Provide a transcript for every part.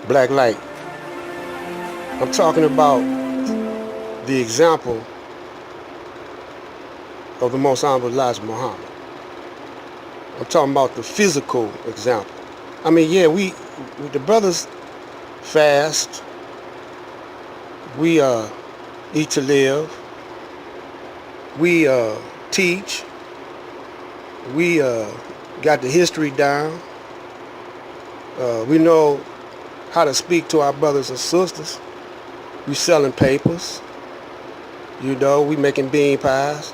black light. I'm talking about the example of the Most Honorable Elijah Muhammad. I'm talking about the physical example. I mean, yeah, we the brothers fast, we eat to live, we teach, we got the history down, we know how to speak to our brothers and sisters. We selling papers, we making bean pies.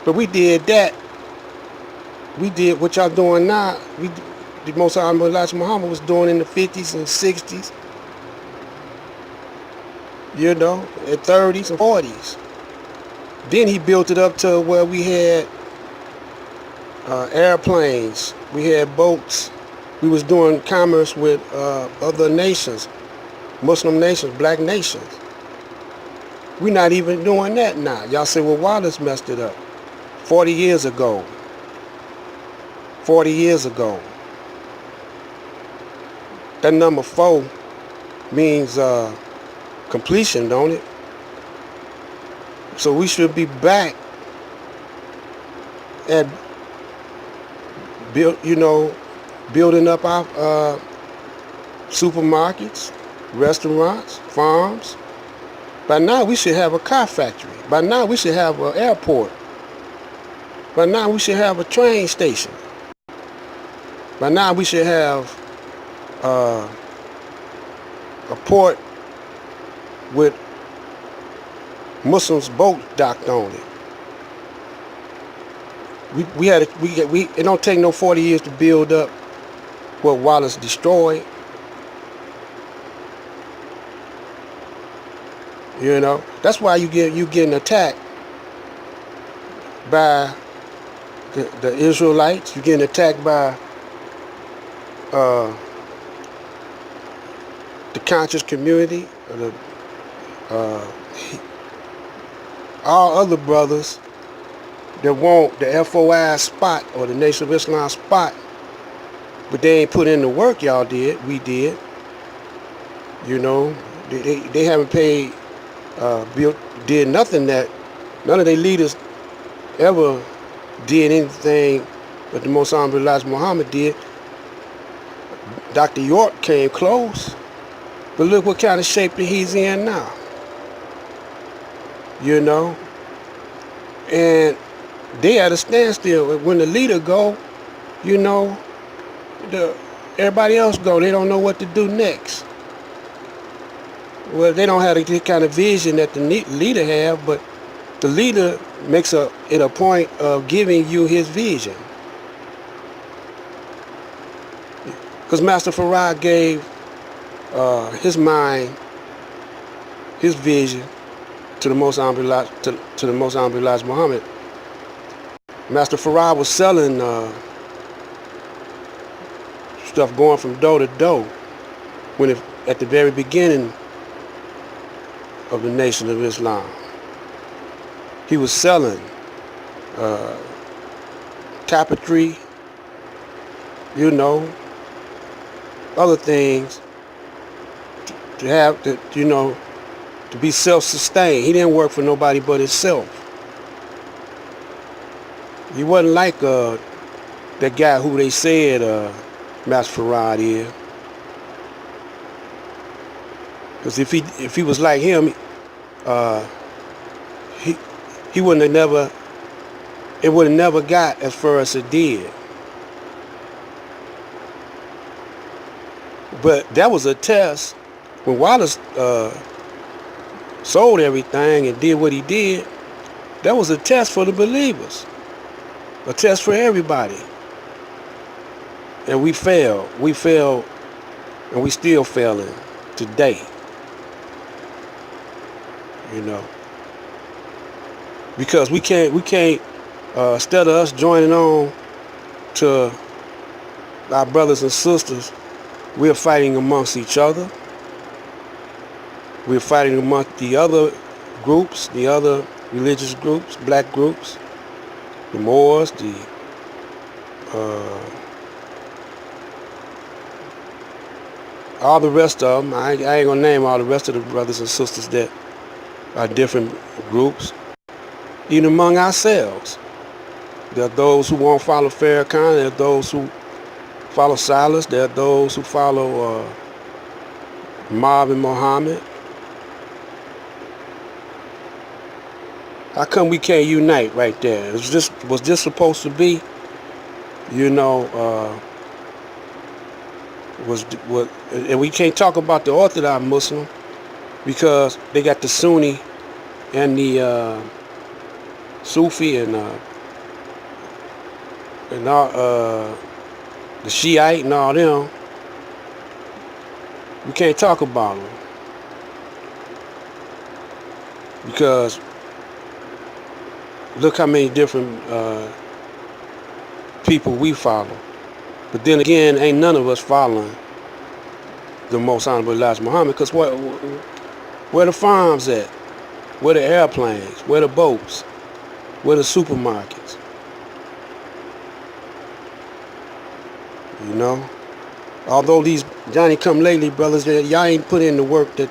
But we did that. We did what y'all doing now. The Most Honorable Elijah Muhammad was doing in the 50s and 60s, and 30s and 40s. Then he built it up to where we had airplanes, we had boats. We was doing commerce with other nations, Muslim nations, black nations. We're not even doing that now. Y'all say, well, Wallace messed it up. 40 years ago. 40 years ago. That number 4 means completion, don't it? So we should be back at building up our supermarkets, restaurants, farms. By now we should have a car factory. By now we should have an airport. By now we should have a train station. By now we should have a port with Muslims boat docked on it. It don't take no 40 years to build up what Wallace destroyed. That's why you getting attacked by the Israelites. You're getting attacked by the conscious community, all other brothers that want the FOI spot or the Nation of Islam spot, but they ain't put in the work y'all did. We did. They haven't paid, did nothing that none of their leaders ever did anything that the Most Honorable Elijah Muhammad did. Dr. York came close, but look what kind of shape that he's in now. And they at a standstill. When the leader go, everybody else go. They don't know what to do next. Well, they don't have the kind of vision that the leader have, but the leader makes it a point of giving you his vision. Because Master Farad gave his mind, his vision to the Most Honorable to the Most Honorable Elijah Muhammad. Master Farad was selling stuff going from door to door at the very beginning of the Nation of Islam. He was selling tapestry, other things to have to be self-sustained. He didn't work for nobody but himself. He wasn't like that guy who they said Master Farad is. Because if he was like him, he wouldn't have never. It would have never got as far as it did. But that was a test when Wallace sold everything and did what he did. That was a test for the believers, a test for everybody. And we failed. We failed, and we still failing today. Because we can't. Instead of us joining on to our brothers and sisters, we're fighting amongst each other. We're fighting amongst the other groups, the other religious groups, black groups, the Moors, all the rest of them, I ain't gonna name all the rest of the brothers and sisters that are different groups, even among ourselves. There are those who won't follow Farrakhan, there are those who follow Silas, there are those who follow Marvin Muhammad. How come we can't unite right there? Was this supposed to be, you know, and we can't talk about the Orthodox Muslim because they got the Sunni and the Sufi and all, the Shiite and all them. We can't talk about them because look how many different people we follow. But then again, ain't none of us following the Most Honorable Elijah Muhammad, because where the farms at? Where the airplanes? Where the boats? Where the supermarkets? You know? Although these Johnny-come-lately brothers, y'all ain't put in the work that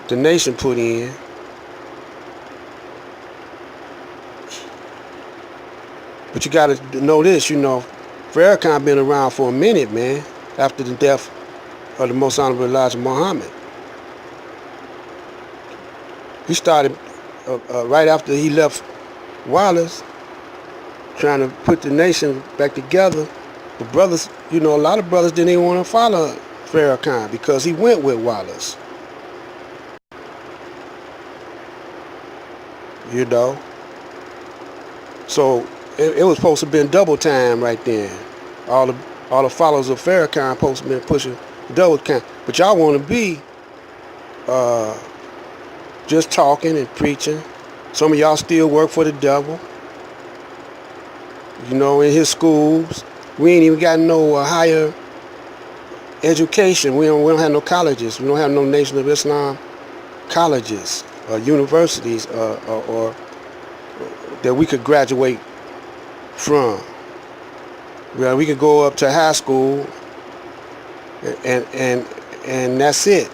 the nation put in. But you gotta know this, you know, Farrakhan been around for a minute, man, after the death of the Most Honorable Elijah Muhammad. He started right after he left Wallace, trying to put the nation back together. The brothers, you know, a lot of brothers didn't even want to follow Farrakhan because he went with Wallace. You know? So it was supposed to have been double time right then. All the followers of Farrakhan supposed to have been pushing double time. But y'all want to be just talking and preaching. Some of y'all still work for the devil. You know, in his schools. We ain't even got no higher education. We don't have no colleges. We don't have no Nation of Islam colleges or universities or that we could graduate from. Well, we could go up to high school and that's it.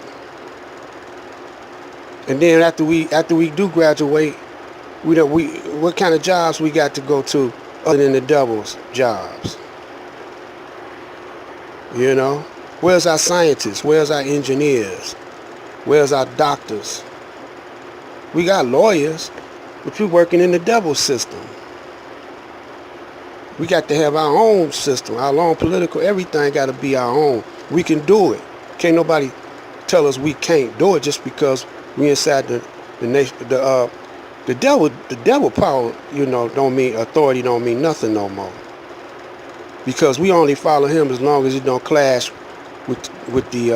And then after we do graduate, what kind of jobs we got to go to other than the devil's jobs? You know, where's our scientists? Where's our engineers? Where's our doctors? We got lawyers, but we're working in the devil's system. We got to have our own system, our own political, everything got to be our own. We can do it. Can't nobody tell us we can't do it just because we inside the nation. The devil power, you know, don't mean authority, don't mean nothing no more. Because we only follow him as long as it don't clash with the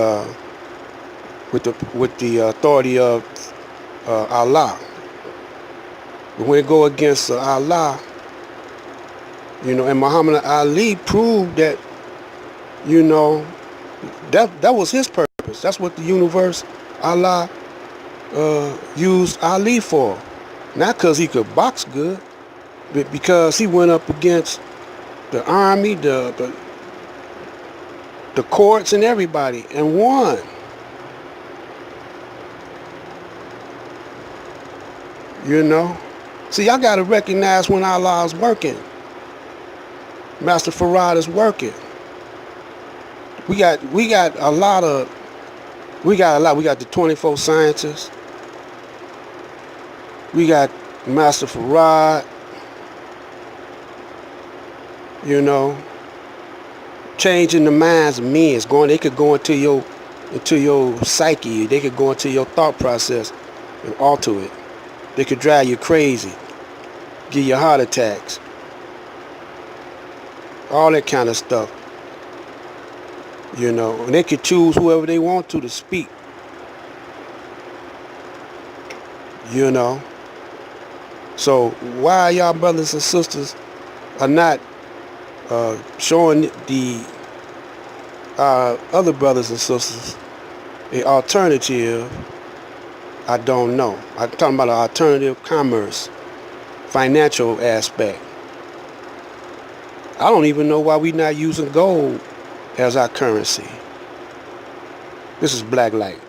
authority of Allah. But when it go against Allah, you know, and Muhammad Ali proved that, you know, that was his purpose. That's what the universe, Allah, used Ali for. Not because he could box good, but because he went up against the army, the courts, and everybody, and won. You know? See, y'all got to recognize when Allah is working. Master Farad is working. We got a lot. We got the 24 scientists. We got Master Farad. You know, changing the minds of men. They could go into your psyche. They could go into your thought process and alter it. They could drive you crazy, give you heart attacks, all that kind of stuff. You know, and they could choose whoever they want to speak. You know. So why y'all brothers and sisters are not showing the other brothers and sisters an alternative? I don't know. I'm talking about an alternative commerce, financial aspect. I don't even know why we not using gold as our currency. This is Black Light.